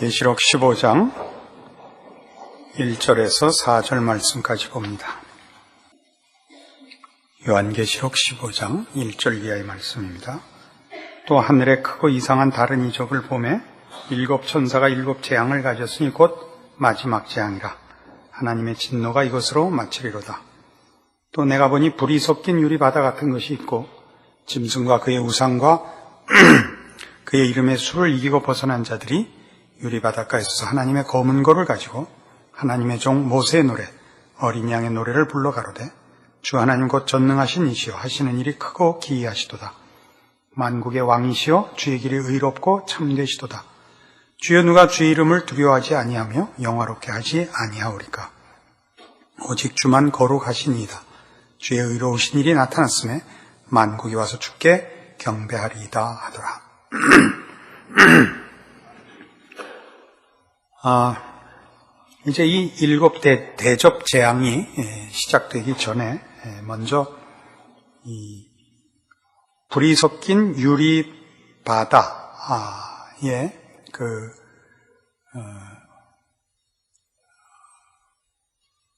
요한계시록 15장 1절에서 4절 말씀까지 봅니다. 요한계시록 15장 1절 이하의 말씀입니다. 또 하늘에 크고 이상한 다른 이적을 보매 일곱 천사가 일곱 재앙을 가졌으니 곧 마지막 재앙이라. 하나님의 진노가 이것으로 마치리로다. 또 내가 보니 불이 섞인 유리바다 같은 것이 있고 짐승과 그의 우상과 그의 이름의 수를 이기고 벗어난 자들이 유리바닷가에서 하나님의 검은 고를 가지고 하나님의 종 모세의 노래 어린 양의 노래를 불러 가로되 주 하나님 곧 전능하신 이시여 하시는 일이 크고 기이하시도다. 만국의 왕이시여 주의 길이 의롭고 참되시도다. 주여 누가 주의 이름을 두려워하지 아니하며 영화롭게 하지 아니하오리까. 오직 주만 거룩하시니이다. 주의 의로우신 일이 나타났음에 만국이 와서 주께 경배하리이다 하더라. 이제 이 일곱 대접 재앙이 시작되기 전에 먼저 이 불이 섞인 유리 바다의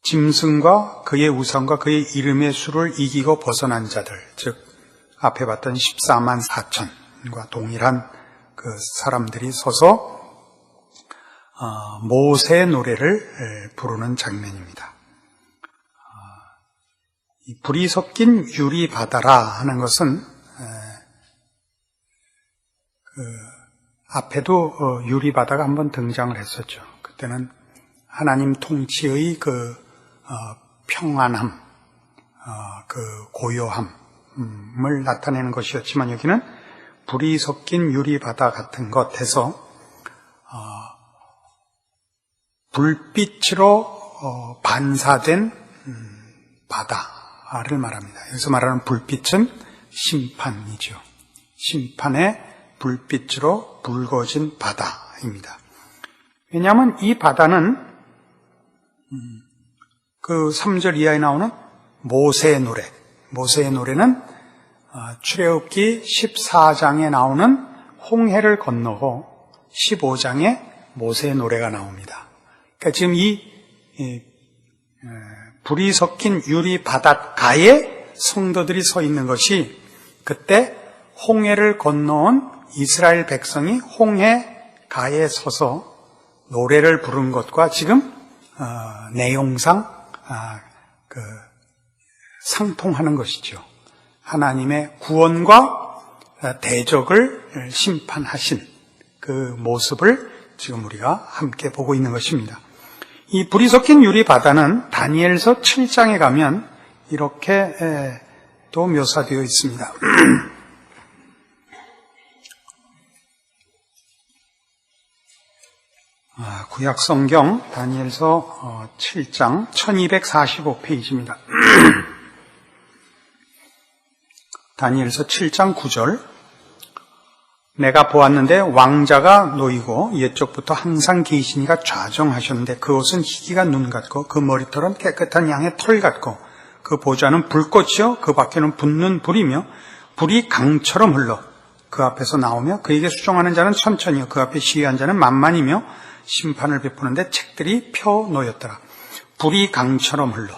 짐승과 그의 우상과 그의 이름의 수를 이기고 벗어난 자들, 즉 앞에 봤던 14만 4천과 동일한 그 사람들이 서서 모세의 노래를 부르는 장면입니다. 이 불이 섞인 유리 바다라 하는 것은 앞에도 유리 바다가 한번 등장을 했었죠. 그때는 하나님 통치의 평안함, 고요함을 나타내는 것이었지만 여기는 불이 섞인 유리 바다 같은 것에서 불빛으로 반사된 바다를 말합니다. 여기서 말하는 불빛은 심판이죠. 심판의 불빛으로 붉어진 바다입니다. 왜냐하면 이 바다는 그 3절 이하에 나오는 모세의 노래, 모세의 노래는 출애굽기 14장에 나오는 홍해를 건너고 15장에 모세의 노래가 나옵니다. 그러니까 지금 이 불이 섞인 유리 바닷가에 성도들이 서 있는 것이 그때 홍해를 건너온 이스라엘 백성이 홍해가에 서서 노래를 부른 것과 지금 내용상 상통하는 것이죠. 하나님의 구원과 대적을 심판하신 그 모습을 지금 우리가 함께 보고 있는 것입니다. 이 불이 섞인 유리 바다는 다니엘서 7장에 가면 이렇게 또 묘사되어 있습니다. 구약 성경 다니엘서 7장 1245페이지입니다. 다니엘서 7장 9절. 내가 보았는데 왕자가 놓이고 옛적부터 항상 계시니가 좌정하셨는데 그 옷은 희기가 눈 같고 그 머리털은 깨끗한 양의 털 같고 그 보좌는 불꽃이요 그 밖에는 붙는 불이며 불이 강처럼 흘러 그 앞에서 나오며 그에게 수종하는 자는 천천히요 그 앞에 시위한 자는 만만이며 심판을 베푸는데 책들이 펴 놓였더라. 불이 강처럼 흘러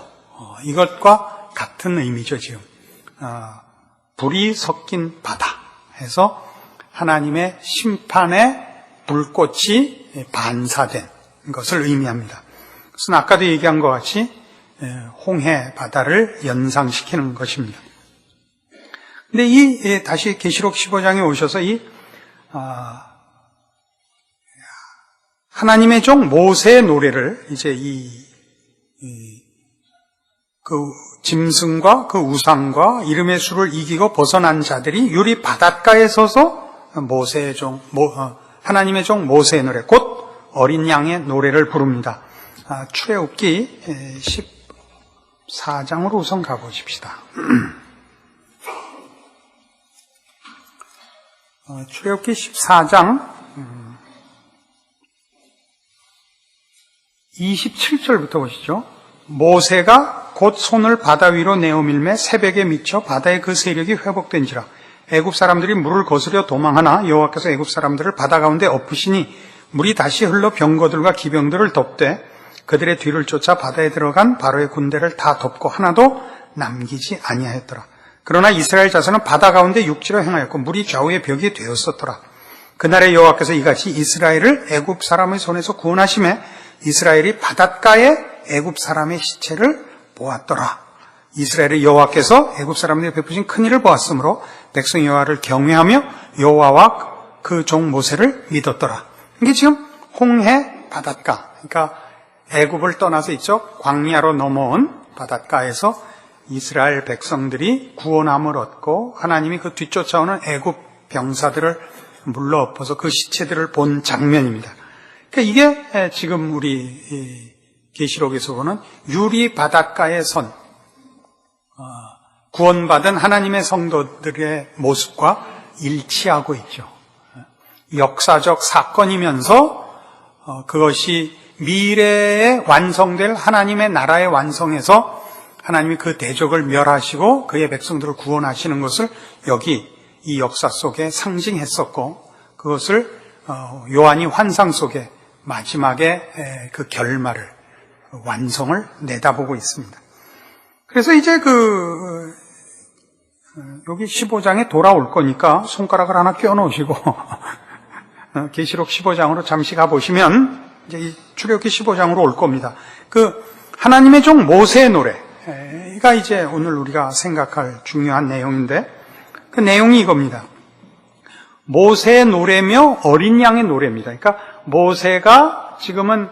이것과 같은 의미죠. 지금 불이 섞인 바다 해서 하나님의 심판의 불꽃이 반사된 것을 의미합니다. 그것은 아까도 얘기한 것 같이 홍해 바다를 연상시키는 것입니다. 근데 다시 계시록 15장에 오셔서 하나님의 종 모세의 노래를 이제 그 짐승과 그 우상과 이름의 수를 이기고 벗어난 자들이 유리 바닷가에 서서 모세의 종, 하나님의 종 모세의 노래, 곧 어린 양의 노래를 부릅니다. 출애굽기 14장으로 우선 가보십시다. 출애굽기 14장 27절부터 보시죠. 모세가 곧 손을 바다 위로 내어밀매 새벽에 미쳐 바다의 그 세력이 회복된지라. 애굽 사람들이 물을 거스려 도망하나 여호와께서 애굽 사람들을 바다 가운데 엎으시니 물이 다시 흘러 병거들과 기병들을 덮되 그들의 뒤를 쫓아 바다에 들어간 바로의 군대를 다 덮고 하나도 남기지 아니하였더라. 그러나 이스라엘 자손은 바다 가운데 육지로 행하였고 물이 좌우의 벽이 되었었더라. 그날에 여호와께서 이같이 이스라엘을 애굽 사람의 손에서 구원하심에 이스라엘이 바닷가에 애굽 사람의 시체를 보았더라. 이스라엘의 여호와께서 애굽 사람들이 베푸신 큰 일을 보았으므로 백성 여호와를 경외하며 여호와와 그 종 모세를 믿었더라. 이게 지금 홍해 바닷가, 그러니까 애굽을 떠나서 이쪽 광야로 넘어온 바닷가에서 이스라엘 백성들이 구원함을 얻고 하나님이 그 뒤쫓아오는 애굽 병사들을 물러엎어서 그 시체들을 본 장면입니다. 그러니까 이게 지금 우리 계시록에서 보는 유리 바닷가에 선 구원받은 하나님의 성도들의 모습과 일치하고 있죠. 역사적 사건이면서 그것이 미래에 완성될 하나님의 나라의 완성에서 하나님이 그 대적을 멸하시고 그의 백성들을 구원하시는 것을 여기 이 역사 속에 상징했었고, 그것을 요한이 환상 속에 마지막에 그 결말을, 완성을 내다보고 있습니다. 그래서 이제 여기 15장에 돌아올 거니까 손가락을 하나 껴 놓으시고 계시록 15장으로 잠시 가보시면 이제 이 출애굽기 15장으로 올 겁니다. 그 하나님의 종 모세의 노래가 이제 오늘 우리가 생각할 중요한 내용인데, 그 내용이 이겁니다. 모세의 노래며 어린 양의 노래입니다. 그러니까 모세가 지금은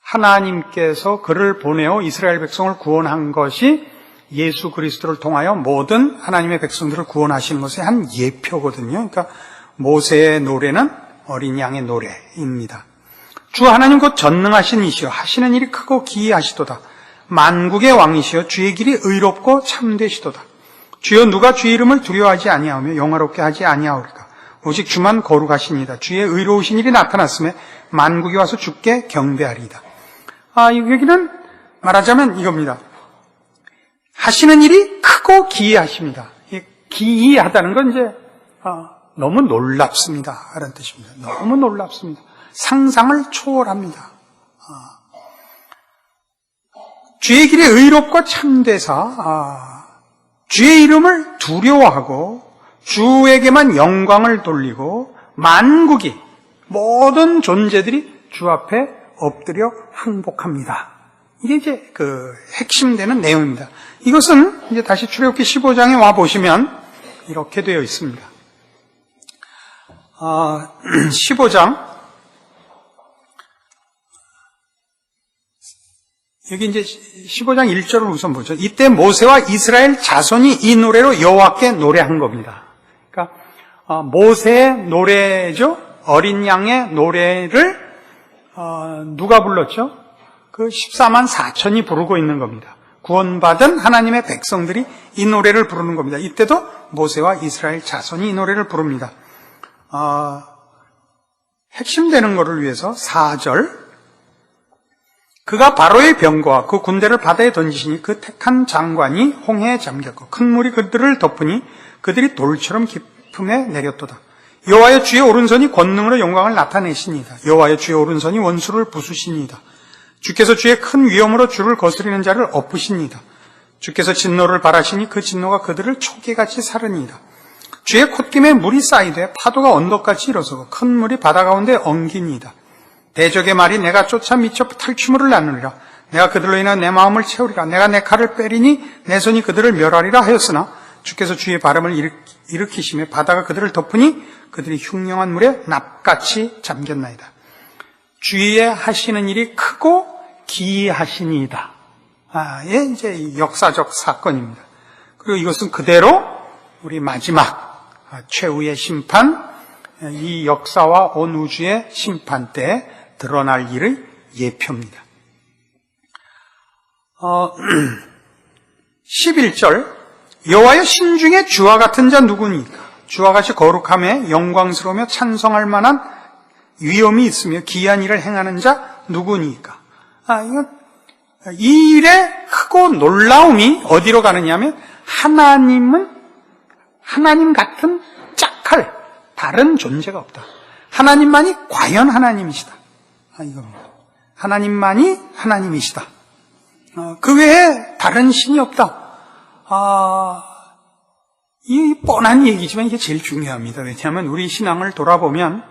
하나님께서 그를 보내어 이스라엘 백성을 구원한 것이 예수 그리스도를 통하여 모든 하나님의 백성들을 구원하시는 것의 한 예표거든요. 그러니까 모세의 노래는 어린 양의 노래입니다. 주 하나님 곧 전능하신 이시여 하시는 일이 크고 기이하시도다. 만국의 왕이시여 주의 길이 의롭고 참되시도다. 주여 누가 주의 이름을 두려워하지 아니하며 영화롭게 하지 아니하오리까. 오직 주만 거룩하시니이다. 주의 의로우신 일이 나타났음에 만국이 와서 주께 경배하리이다. 여기는 말하자면 이겁니다. 하시는 일이 크고 기이하십니다. 기이하다는 건 이제 너무 놀랍습니다 라는 뜻입니다. 너무 놀랍습니다. 상상을 초월합니다. 주의 길이 의롭고 참되사 주의 이름을 두려워하고 주에게만 영광을 돌리고 만국이, 모든 존재들이 주 앞에 엎드려 항복합니다. 이게 이제 그 핵심되는 내용입니다. 이것은 이제 다시 출애굽기 15장에 와 보시면 이렇게 되어 있습니다. 15장 여기 이제 15장 1절을 우선 보죠. 이때 모세와 이스라엘 자손이 이 노래로 여호와께 노래한 겁니다. 그러니까 모세의 노래죠. 어린 양의 노래를 누가 불렀죠? 그 14만 4천이 부르고 있는 겁니다. 구원받은 하나님의 백성들이 이 노래를 부르는 겁니다. 이때도 모세와 이스라엘 자손이 이 노래를 부릅니다. 핵심되는 것을 위해서 4절, 그가 바로의 병거와 그 군대를 바다에 던지시니 그 택한 장관이 홍해에 잠겼고 큰 물이 그들을 덮으니 그들이 돌처럼 깊음에 내렸도다. 여호와의 주의 오른손이 권능으로 영광을 나타내시니이다. 여호와의 주의 오른손이 원수를 부수시니이다. 주께서 주의 큰 위엄으로 주를 거스리는 자를 엎으시니이다. 주께서 진노를 발하시니 그 진노가 그들을 초계같이 사르니이다. 주의 콧김에 물이 쌓이되 파도가 언덕같이 일어서고 큰 물이 바다 가운데 엉기니이다. 대적의 말이 내가 쫓아 미쳐 탈취물을 나누리라. 내가 그들로 인하여 내 마음을 채우리라. 내가 내 칼을 빼리니 내 손이 그들을 멸하리라 하였으나 주께서 주의 발음을 일으키시며 바다가 그들을 덮으니 그들이 흉령한 물에 납같이 잠겼나이다. 주의 하시는 일이 크고 기이하시니이다. 예, 이제 역사적 사건입니다. 그리고 이것은 그대로 우리 마지막 최후의 심판, 이 역사와 온 우주의 심판 때 드러날 일의 예표입니다. 11절, 여호와여 신중에 주와 같은 자 누구니까? 주와 같이 거룩하며 영광스러우며 찬송할 만한 위엄이 있으며 기이한 일을 행하는 자 누구니까? 이 일의 크고 놀라움이 어디로 가느냐면, 하나님은 하나님 같은 짝할 다른 존재가 없다. 하나님만이 과연 하나님이시다. 이겁니다. 하나님만이 하나님이시다. 그 외에 다른 신이 없다. 이 뻔한 얘기지만 이게 제일 중요합니다. 왜냐하면 우리 신앙을 돌아보면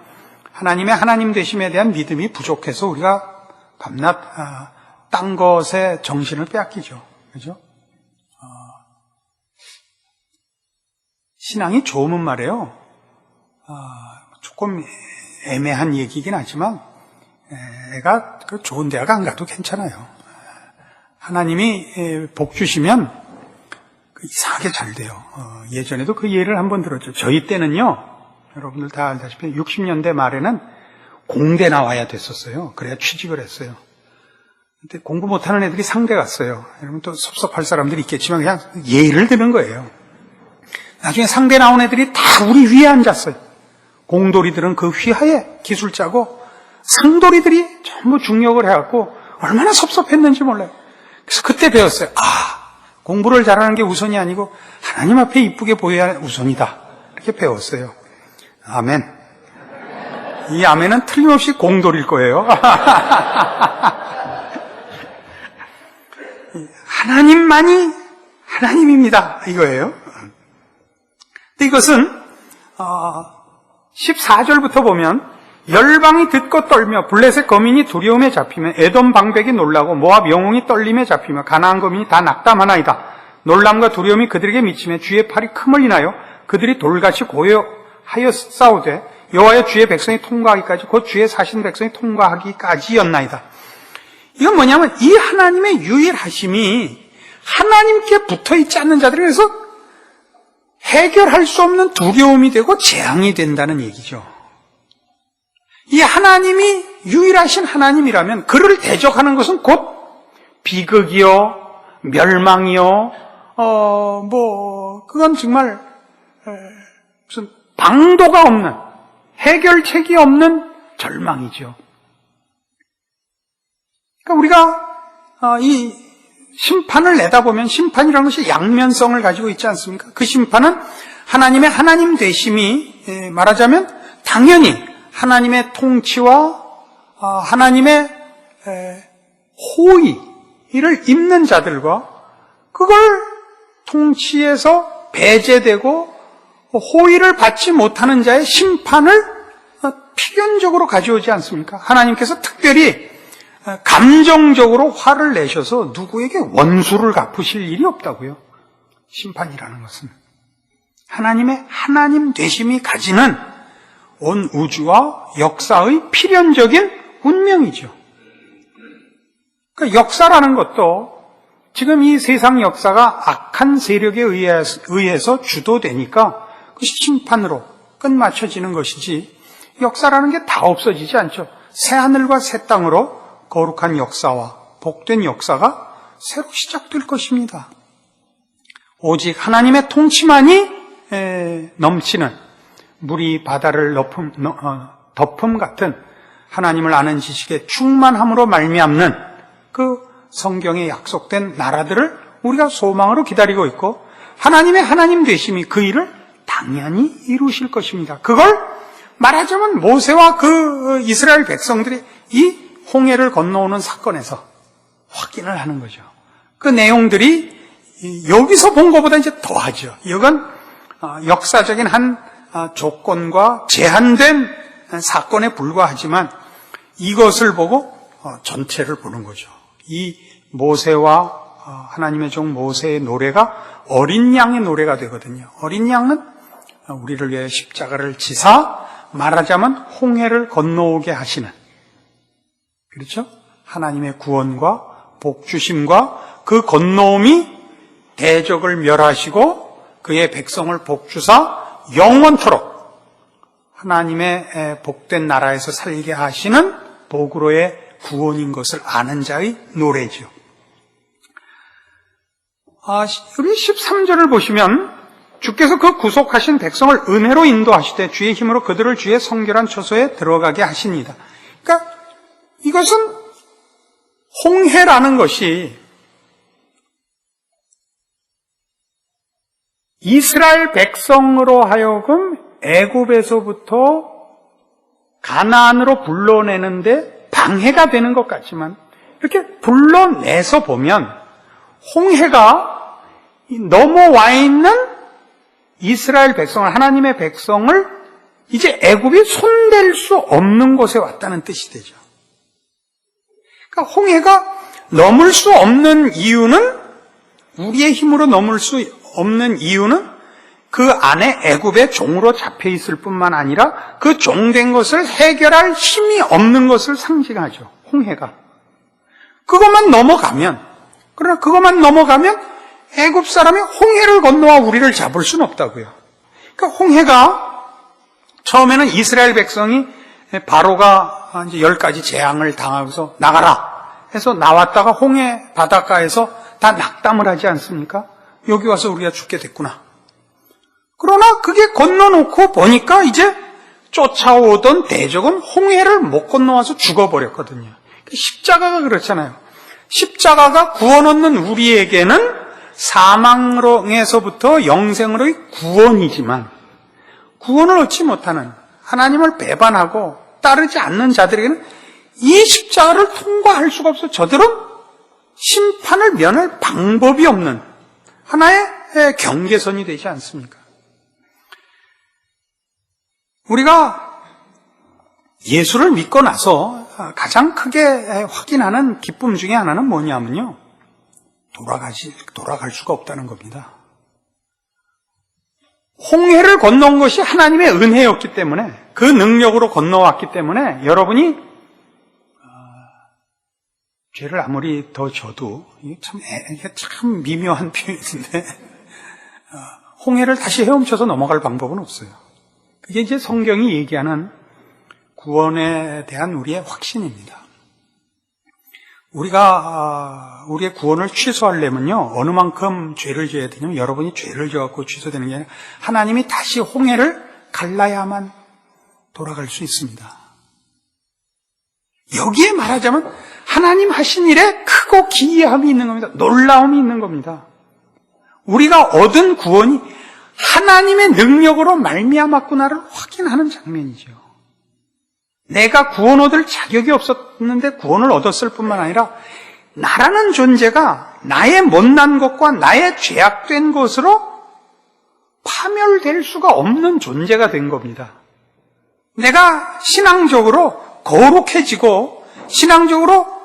하나님의 하나님 되심에 대한 믿음이 부족해서 우리가 밤낮 딴 것에 정신을 빼앗기죠. 그죠? 신앙이 좋으면 말이에요. 조금 애매한 얘기긴 하지만 애가 좋은 대학 안 가도 괜찮아요. 하나님이 복 주시면 이상하게 잘 돼요. 예전에도 그 예를 한번 들었죠. 저희 때는요, 여러분들 다 알다시피 60년대 말에는 공대 나와야 됐었어요. 그래야 취직을 했어요. 근데 공부 못하는 애들이 상대 갔어요. 여러분 또 섭섭할 사람들이 있겠지만 그냥 예를 드는 거예요. 나중에 상대 나온 애들이 다 우리 위에 앉았어요. 공돌이들은 그 휘하에 기술 짜고 상돌이들이 전부 중력을 해갖고 얼마나 섭섭했는지 몰라요. 그래서 그때 배웠어요. 공부를 잘하는 게 우선이 아니고 하나님 앞에 이쁘게 보여야 우선이다. 이렇게 배웠어요. 아멘. 이 아멘은 틀림없이 공돌일 거예요. 하나님만이 하나님입니다. 이거예요. 근데 이것은 14절부터 보면 열방이 듣고 떨며 블레셋 거민이 두려움에 잡히며 에돔 방백이 놀라고 모압 영웅이 떨림에 잡히며 가나안 거민이 다 낙담하나이다. 놀람과 두려움이 그들에게 미치며 주의 팔이 큼을 인하여 그들이 돌같이 고요하여 싸우되 여호와의 주의 백성이 통과하기까지 곧 주의 사신 백성이 통과하기까지였나이다. 이건 뭐냐면 이 하나님의 유일하심이 하나님께 붙어있지 않는 자들이 그래서 해결할 수 없는 두려움이 되고 재앙이 된다는 얘기죠. 이 하나님이 유일하신 하나님이라면 그를 대적하는 것은 곧 비극이요, 멸망이요, 그건 정말 무슨 방도가 없는, 해결책이 없는 절망이죠. 그러니까 우리가 이 심판을 내다보면 심판이라는 것이 양면성을 가지고 있지 않습니까? 그 심판은 하나님의 하나님 되심이 말하자면 당연히 하나님의 통치와 하나님의 호의를 입는 자들과 그걸 통치에서 배제되고 호의를 받지 못하는 자의 심판을 필연적으로 가져오지 않습니까? 하나님께서 특별히 감정적으로 화를 내셔서 누구에게 원수를 갚으실 일이 없다고요. 심판이라는 것은 하나님의 하나님 되심이 가지는 온 우주와 역사의 필연적인 운명이죠. 그러니까 역사라는 것도 지금 이 세상 역사가 악한 세력에 의해서 주도되니까 그것이 심판으로 끝마쳐지는 것이지 역사라는 게 다 없어지지 않죠. 새하늘과 새 땅으로 거룩한 역사와 복된 역사가 새로 시작될 것입니다. 오직 하나님의 통치만이 넘치는 물이 바다를 덮음 같은 하나님을 아는 지식에 충만함으로 말미암는 그 성경에 약속된 나라들을 우리가 소망으로 기다리고 있고 하나님의 하나님 되심이 그 일을 당연히 이루실 것입니다. 그걸 말하자면 모세와 그 이스라엘 백성들이 이 홍해를 건너오는 사건에서 확인을 하는 거죠. 그 내용들이 여기서 본 것보다 이제 더하죠. 이건 역사적인 한 조건과 제한된 사건에 불과하지만 이것을 보고 전체를 보는 거죠. 이 모세와 하나님의 종 모세의 노래가 어린 양의 노래가 되거든요. 어린 양은 우리를 위해 십자가를 지사 말하자면 홍해를 건너오게 하시는, 그렇죠? 하나님의 구원과 복주심과 그 건너옴이 대적을 멸하시고 그의 백성을 복주사 영원토록 하나님의 복된 나라에서 살게 하시는 복으로의 구원인 것을 아는 자의 노래죠. 우리 13절을 보시면 주께서 그 구속하신 백성을 은혜로 인도하시되 주의 힘으로 그들을 주의 성결한 처소에 들어가게 하십니다. 그러니까 이것은 홍해라는 것이 이스라엘 백성으로 하여금 애굽에서부터 가나안으로 불러내는데 방해가 되는 것 같지만 이렇게 불러내서 보면 홍해가 넘어와 있는 이스라엘 백성을, 하나님의 백성을 이제 애굽이 손댈 수 없는 곳에 왔다는 뜻이 되죠. 그러니까 홍해가 넘을 수 없는 이유는, 우리의 힘으로 넘을 수 없는 이유는 그 안에 애굽의 종으로 잡혀 있을 뿐만 아니라 그 종된 것을 해결할 힘이 없는 것을 상징하죠. 홍해가. 그러나 그것만 넘어가면 애굽 사람이 홍해를 건너와 우리를 잡을 수는 없다고요. 그러니까 홍해가 처음에는 이스라엘 백성이 바로가 이제 10가지 재앙을 당하고서 나가라 해서 나왔다가 홍해 바닷가에서 다 낙담을 하지 않습니까? 여기 와서 우리가 죽게 됐구나. 그러나 그게 건너놓고 보니까 이제 쫓아오던 대적은 홍해를 못 건너와서 죽어버렸거든요. 십자가가 그렇잖아요. 십자가가 구원 얻는 우리에게는 사망에서부터 영생으로의 구원이지만, 구원을 얻지 못하는, 하나님을 배반하고 따르지 않는 자들에게는 이 십자가를 통과할 수가 없어. 저들은 심판을 면할 방법이 없는 하나의 경계선이 되지 않습니까? 우리가 예수를 믿고 나서 가장 크게 확인하는 기쁨 중에 하나는 뭐냐면요, 돌아갈 수가 없다는 겁니다. 홍해를 건너온 것이 하나님의 은혜였기 때문에, 그 능력으로 건너왔기 때문에 여러분이 죄를 아무리 더 져도, 이게 참 미묘한 표현인데, 홍해를 다시 헤엄쳐서 넘어갈 방법은 없어요. 그게 이제 성경이 얘기하는 구원에 대한 우리의 확신입니다. 우리가 우리의 구원을 취소하려면요, 어느 만큼 죄를 지어야 되냐면, 여러분이 죄를 지어갖고 취소되는 게 아니라 하나님이 다시 홍해를 갈라야만 돌아갈 수 있습니다. 여기에 말하자면 하나님 하신 일에 크고 기이함이 있는 겁니다. 놀라움이 있는 겁니다. 우리가 얻은 구원이 하나님의 능력으로 말미암았구나를 확인하는 장면이죠. 내가 구원 얻을 자격이 없었는데 구원을 얻었을 뿐만 아니라 나라는 존재가 나의 못난 것과 나의 죄악된 것으로 파멸될 수가 없는 존재가 된 겁니다. 내가 신앙적으로 거룩해지고 신앙적으로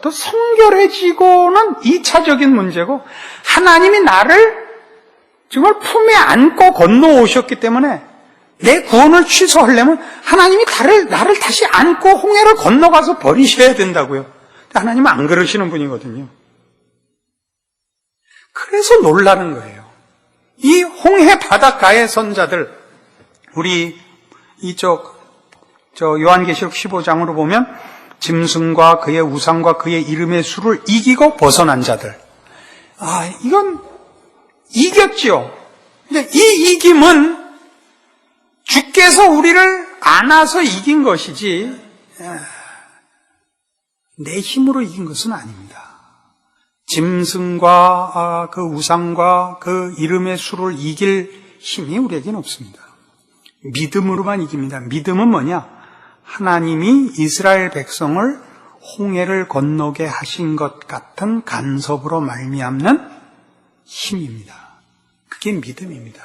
더 성결해지고는 2차적인 문제고, 하나님이 나를 정말 품에 안고 건너오셨기 때문에 내 구원을 취소하려면 하나님이 나를 다시 안고 홍해를 건너가서 버리셔야 된다고요. 하나님은 안 그러시는 분이거든요. 그래서 놀라는 거예요. 이 홍해 바닷가의 선자들, 우리 요한계시록 15장으로 보면 짐승과 그의 우상과 그의 이름의 수를 이기고 벗어난 자들. 이건 이겼지요. 근데 이 이김은 주께서 우리를 안아서 이긴 것이지 내 힘으로 이긴 것은 아닙니다. 짐승과 그 우상과 그 이름의 수를 이길 힘이 우리에게는 없습니다. 믿음으로만 이깁니다. 믿음은 뭐냐? 하나님이 이스라엘 백성을 홍해를 건너게 하신 것 같은 간섭으로 말미암는 힘입니다. 그게 믿음입니다.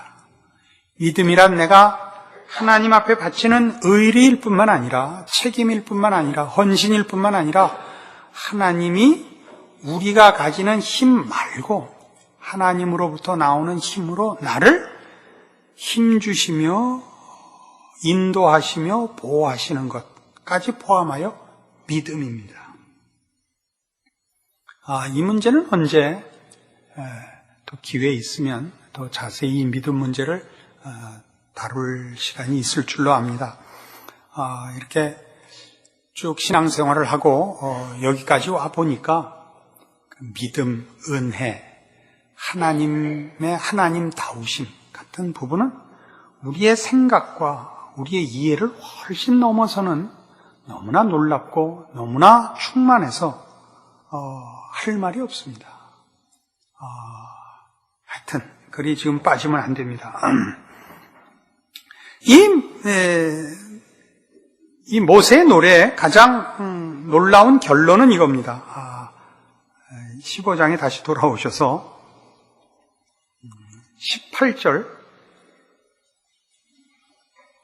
믿음이란 내가 하나님 앞에 바치는 의리일 뿐만 아니라, 책임일 뿐만 아니라, 헌신일 뿐만 아니라, 하나님이 우리가 가지는 힘 말고 하나님으로부터 나오는 힘으로 나를 힘주시며 인도하시며 보호하시는 것까지 포함하여 믿음입니다. 이 문제는 언제 또 기회 있으면 더 자세히 이 믿음 문제를 다룰 시간이 있을 줄로 압니다. 이렇게 쭉 신앙생활을 하고 여기까지 와 보니까 믿음, 은혜, 하나님의 하나님다우심 같은 부분은 우리의 생각과 우리의 이해를 훨씬 넘어서는 너무나 놀랍고 너무나 충만해서 할 말이 없습니다. 하여튼 그리 지금 빠지면 안 됩니다. 이 이 모세의 노래의 가장 놀라운 결론은 이겁니다. 15장에 다시 돌아오셔서 18절,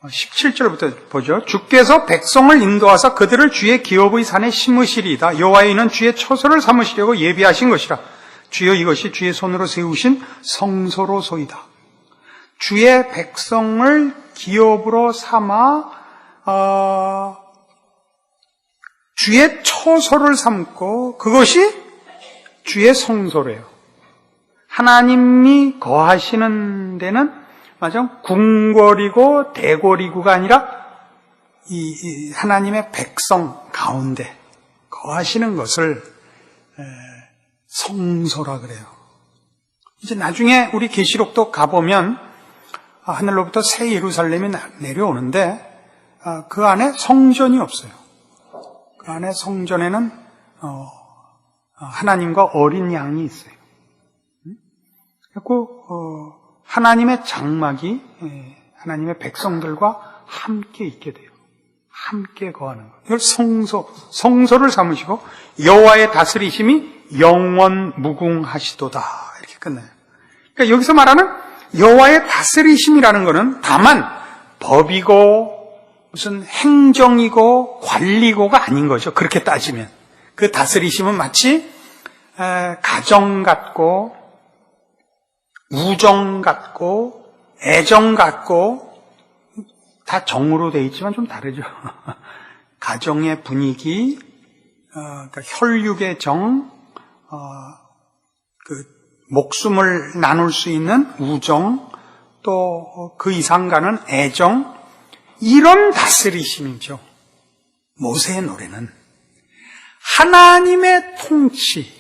17절부터 보죠. 주께서 백성을 인도하사 그들을 주의 기업의 산에 심으시리이다. 여호와의 이는 주의 처소를 삼으시려고 예비하신 것이라. 주여 이것이 주의 손으로 세우신 성소로소이다. 주의 백성을 기업으로 삼아 주의 처소를 삼고 그것이 주의 성소래요. 하나님이 거하시는 데는 맞아 궁궐이고 대궐이고가 아니라 이 하나님의 백성 가운데 거하시는 것을 성소라 그래요. 이제 나중에 우리 계시록도 가보면 하늘로부터 새 예루살렘이 내려오는데 그 안에 성전이 없어요. 그 안에 성전에는 하나님과 어린 양이 있어요. 그리고 하나님의 장막이 하나님의 백성들과 함께 있게 돼요. 함께 거하는 것. 이걸 성소를 삼으시고 여호와의 다스리심이 영원 무궁하시도다. 이렇게 끝나요. 그러니까 여기서 말하는 여호와의 다스리심이라는 것은 다만 법이고 무슨 행정이고 관리고가 아닌 거죠. 그렇게 따지면. 그 다스리심은 마치 가정 같고 우정 같고 애정 같고 다 정으로 되어 있지만 좀 다르죠. 가정의 분위기, 그러니까 혈육의 정, 그 목숨을 나눌 수 있는 우정, 또 그 이상 가는 애정, 이런 다스리심이죠. 모세의 노래는 하나님의 통치,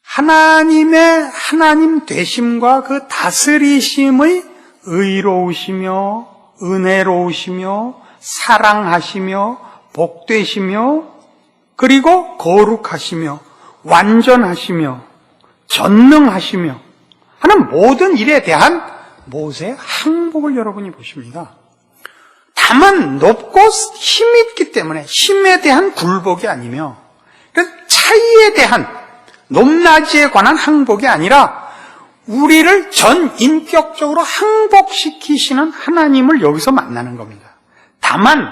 하나님의 하나님 되심과 그 다스리심의 의로우시며 은혜로우시며 사랑하시며 복되시며 그리고 거룩하시며 완전하시며 전능하시며 하는 모든 일에 대한 모세의 항복을 여러분이 보십니다. 다만 높고 힘이 있기 때문에 힘에 대한 굴복이 아니며 차이에 대한 높낮이에 관한 항복이 아니라 우리를 전 인격적으로 항복시키시는 하나님을 여기서 만나는 겁니다. 다만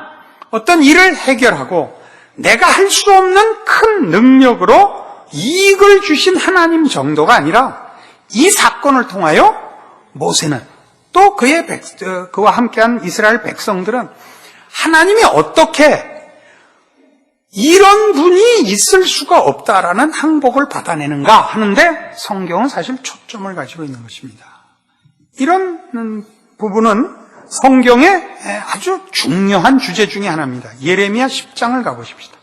어떤 일을 해결하고 내가 할 수 없는 큰 능력으로 이익을 주신 하나님 정도가 아니라 이 사건을 통하여 모세는 또 그와 함께한 이스라엘 백성들은 하나님이 어떻게 이런 분이 있을 수가 없다라는 항복을 받아내는가 하는데 성경은 사실 초점을 가지고 있는 것입니다. 이런 부분은 성경의 아주 중요한 주제 중에 하나입니다. 예레미야 10장을 가보십시다.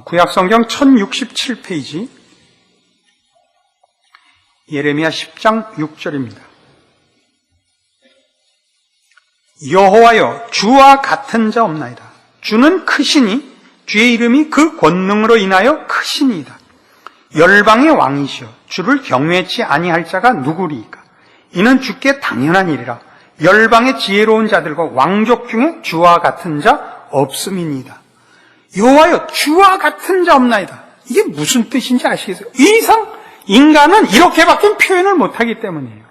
구약성경 1067페이지 예레미야 10장 6절입니다. 여호와여 주와 같은 자 없나이다. 주는 크시니 주의 이름이 그 권능으로 인하여 크시니이다. 열방의 왕이시여 주를 경외치 아니할 자가 누구리이까? 이는 주께 당연한 일이라. 열방의 지혜로운 자들과 왕족 중에 주와 같은 자 없음이니이다. 여호와여 주와 같은 자 없나이다. 이게 무슨 뜻인지 아시겠어요? 이 이상 인간은 이렇게밖에 표현을 못하기 때문이에요.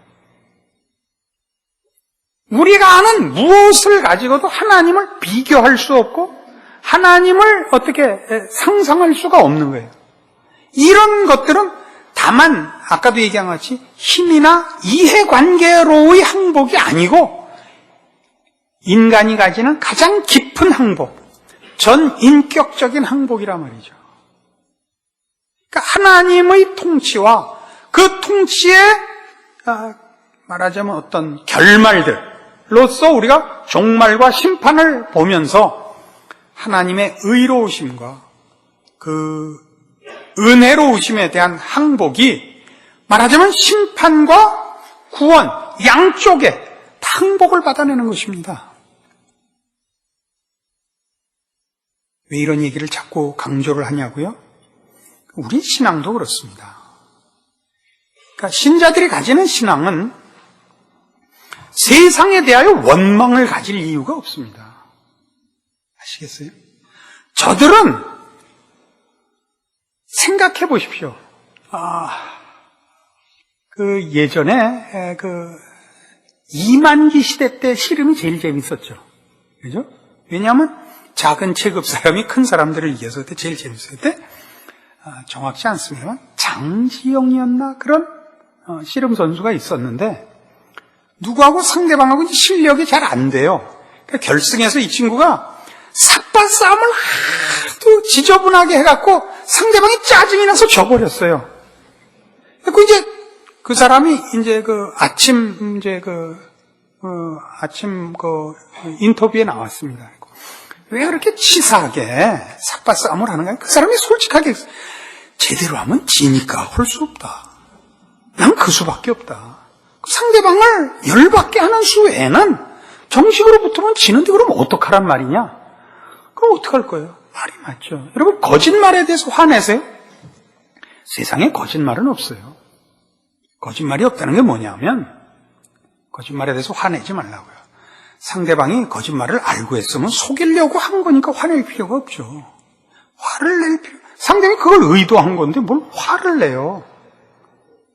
우리가 아는 무엇을 가지고도 하나님을 비교할 수 없고 하나님을 어떻게 상상할 수가 없는 거예요. 이런 것들은 다만 아까도 얘기한 것 같이 힘이나 이해관계로의 항복이 아니고 인간이 가지는 가장 깊은 항복, 전 인격적인 항복이란 말이죠. 그러니까 하나님의 통치와 그 통치의 말하자면 어떤 결말들로서 우리가 종말과 심판을 보면서 하나님의 의로우심과 그 은혜로우심에 대한 항복이 말하자면 심판과 구원 양쪽에 다 항복을 받아내는 것입니다. 왜 이런 얘기를 자꾸 강조를 하냐고요? 우리 신앙도 그렇습니다. 그러니까 신자들이 가지는 신앙은 세상에 대하여 원망을 가질 이유가 없습니다. 아시겠어요? 저들은 생각해 보십시오. 예전에 이만기 시대 때 씨름이 제일 재밌었죠. 그죠? 왜냐하면 작은 체급 사람이 큰 사람들을 이겨서 그때 제일 재밌어요. 그때 정확치 않습니다만 장지영이었나 그런 씨름 선수가 있었는데 누구하고 상대방하고 실력이 잘 안 돼요. 그러니까 결승에서 이 친구가 삭발 싸움을 하도 지저분하게 해갖고 상대방이 짜증이 나서 져버렸어요. 그 이제 그 사람이 이제 아침 인터뷰에 나왔습니다. 왜 그렇게 치사하게 삭발 싸움을 하는가? 그 사람이 솔직하게 제대로 하면 지니까 할 수 없다. 난 그 수밖에 없다. 상대방을 열받게 하는 수 외에는 정식으로 붙으면 지는데 그럼 어떡하란 말이냐? 그럼 어떡할 거예요? 말이 맞죠. 여러분 거짓말에 대해서 화내세요? 세상에 거짓말은 없어요. 거짓말이 없다는 게 뭐냐면 거짓말에 대해서 화내지 말라고요. 상대방이 거짓말을 알고 했으면 속이려고 한 거니까 화낼 필요가 없죠. 화를 낼 필요, 상대방이 그걸 의도한 건데 뭘 화를 내요?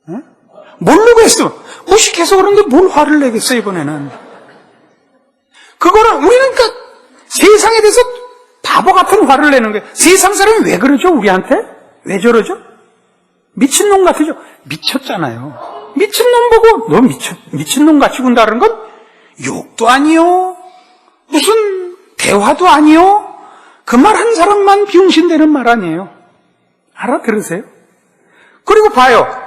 응? 모르고 했으면 무식해서 그런데 뭘 화를 내겠어 이번에는. 그거는 우리는 그러니까 세상에 대해서 바보 같은 화를 내는 거예요. 세상 사람이 왜 그러죠 우리한테? 왜 저러죠? 미친놈 같으죠? 미쳤잖아요. 미친놈 보고 너 미친놈 같이 군다는 건 욕도 아니요 무슨 대화도 아니요 그 말 한 사람만 비용신되는 말 아니에요. 알아들으세요? 그리고 봐요.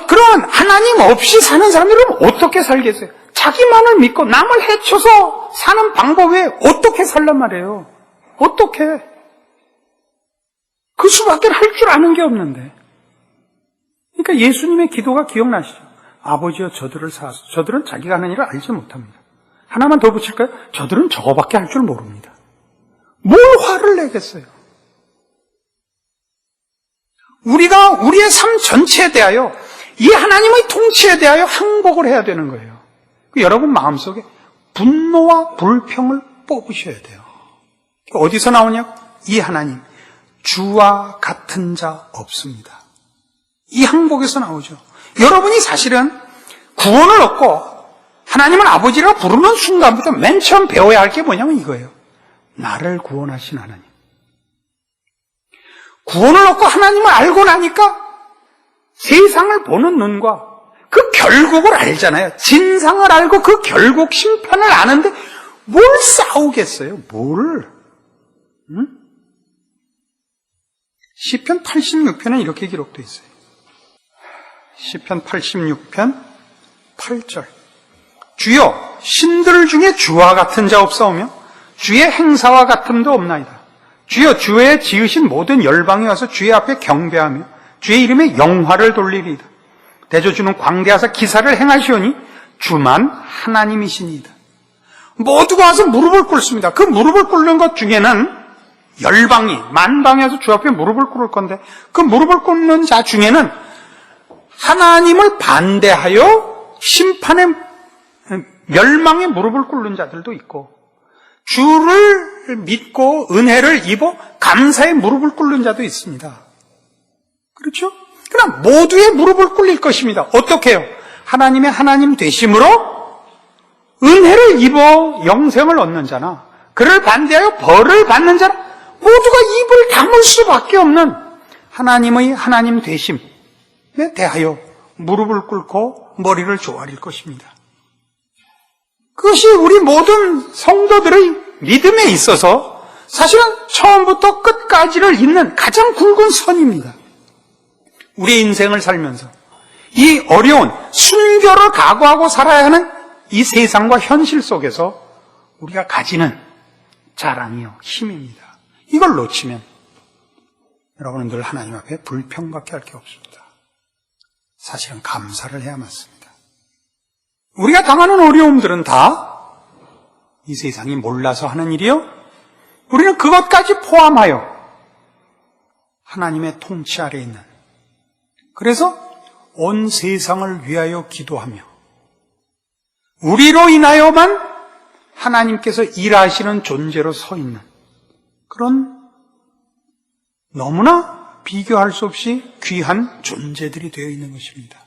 그런 하나님 없이 사는 사람들은 어떻게 살겠어요? 자기만을 믿고 남을 해쳐서 사는 방법 외에 어떻게 살란 말이에요? 어떻게? 그 수밖에 할 줄 아는 게 없는데. 그러니까 예수님의 기도가 기억나시죠? 아버지여 저들을 사하소서. 저들은 자기가 하는 일을 알지 못합니다. 하나만 더 붙일까요? 저들은 저거밖에 할 줄 모릅니다. 뭘 화를 내겠어요? 우리가 우리의 삶 전체에 대하여 이 하나님의 통치에 대하여 항복을 해야 되는 거예요. 여러분 마음속에 분노와 불평을 뽑으셔야 돼요. 어디서 나오냐고? 이 하나님 주와 같은 자 없습니다. 이 항복에서 나오죠. 여러분이 사실은 구원을 얻고 하나님은 아버지라 부르는 순간부터 맨 처음 배워야 할 게 뭐냐면 이거예요. 나를 구원하신 하나님. 구원을 얻고 하나님을 알고 나니까 세상을 보는 눈과 그 결국을 알잖아요. 진상을 알고 그 결국 심판을 아는데 뭘 싸우겠어요? 뭘? 응? 시편 86편에 이렇게 기록되어 있어요. 시편 86편 8절. 주여 신들 중에 주와 같은 자 없사오며 주의 행사와 같음도 없나이다. 주여 주의 지으신 모든 열방이 와서 주의 앞에 경배하며 주의 이름에 영화를 돌리리이다. 대저주는 광대하사 기사를 행하시오니 주만 하나님이시니이다. 모두가 와서 무릎을 꿇습니다. 그 무릎을 꿇는 것 중에는 열방이 만방이 와서 주 앞에 무릎을 꿇을 건데 그 무릎을 꿇는 자 중에는 하나님을 반대하여 심판의 멸망의 무릎을 꿇는 자들도 있고 주를 믿고 은혜를 입어 감사의 무릎을 꿇는 자도 있습니다. 그렇죠? 그럼 모두의 무릎을 꿇릴 것입니다. 어떻게 해요? 하나님의 하나님 되심으로 은혜를 입어 영생을 얻는 자나 그를 반대하여 벌을 받는 자나 모두가 입을 다물 수밖에 없는 하나님의 하나님 되심에 대하여 무릎을 꿇고 머리를 조아릴 것입니다. 그것이 우리 모든 성도들의 믿음에 있어서 사실은 처음부터 끝까지를 잇는 가장 굵은 선입니다. 우리의 인생을 살면서 이 어려운 순교를 각오하고 살아야 하는 이 세상과 현실 속에서 우리가 가지는 자랑이요, 힘입니다. 이걸 놓치면 여러분은 늘 하나님 앞에 불평밖에 할 게 없습니다. 사실은 감사를 해야 맞습니다. 우리가 당하는 어려움들은 다 이 세상이 몰라서 하는 일이요. 우리는 그것까지 포함하여 하나님의 통치 아래에 있는 그래서 온 세상을 위하여 기도하며 우리로 인하여만 하나님께서 일하시는 존재로 서 있는 그런 너무나 비교할 수 없이 귀한 존재들이 되어 있는 것입니다.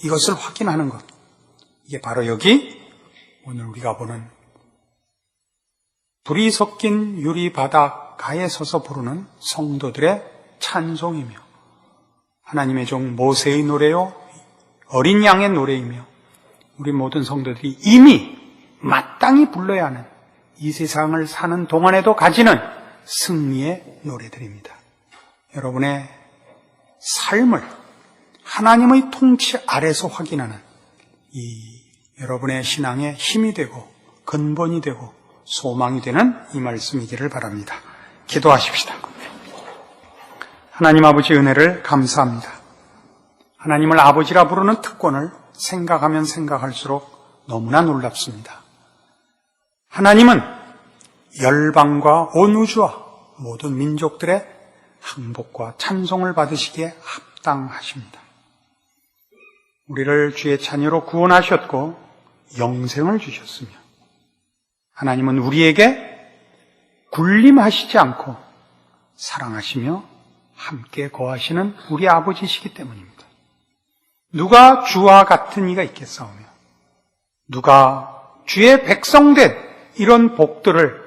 이것을 확인하는 것, 이게 바로 여기 오늘 우리가 보는 불이 섞인 유리 바닷가에 서서 부르는 성도들의 찬송이며 하나님의 종 모세의 노래요, 어린 양의 노래이며 우리 모든 성도들이 이미 마땅히 불러야 하는 이 세상을 사는 동안에도 가지는 승리의 노래들입니다. 여러분의 삶을 하나님의 통치 아래서 확인하는 이 여러분의 신앙의 힘이 되고 근본이 되고 소망이 되는 이 말씀이기를 바랍니다. 기도하십시다. 하나님 아버지 은혜를 감사합니다. 하나님을 아버지라 부르는 특권을 생각하면 생각할수록 너무나 놀랍습니다. 하나님은 열방과 온 우주와 모든 민족들의 항복과 찬송을 받으시기에 합당하십니다. 우리를 주의 자녀로 구원하셨고 영생을 주셨으며 하나님은 우리에게 군림하시지 않고 사랑하시며 함께 거하시는 우리 아버지시기 때문입니다. 누가 주와 같은 이가 있겠사오며 누가 주의 백성된 이런 복들을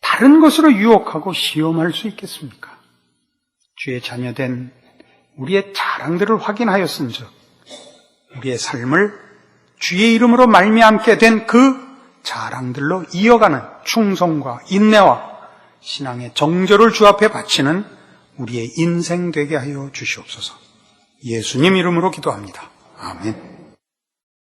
다른 것으로 유혹하고 시험할 수 있겠습니까? 주의 자녀된 우리의 자랑들을 확인하였은즉 우리의 삶을 주의 이름으로 말미암게 된 그 자랑들로 이어가는 충성과 인내와 신앙의 정절을 주 앞에 바치는 우리의 인생 되게 하여 주시옵소서. 예수님 이름으로 기도합니다. 아멘.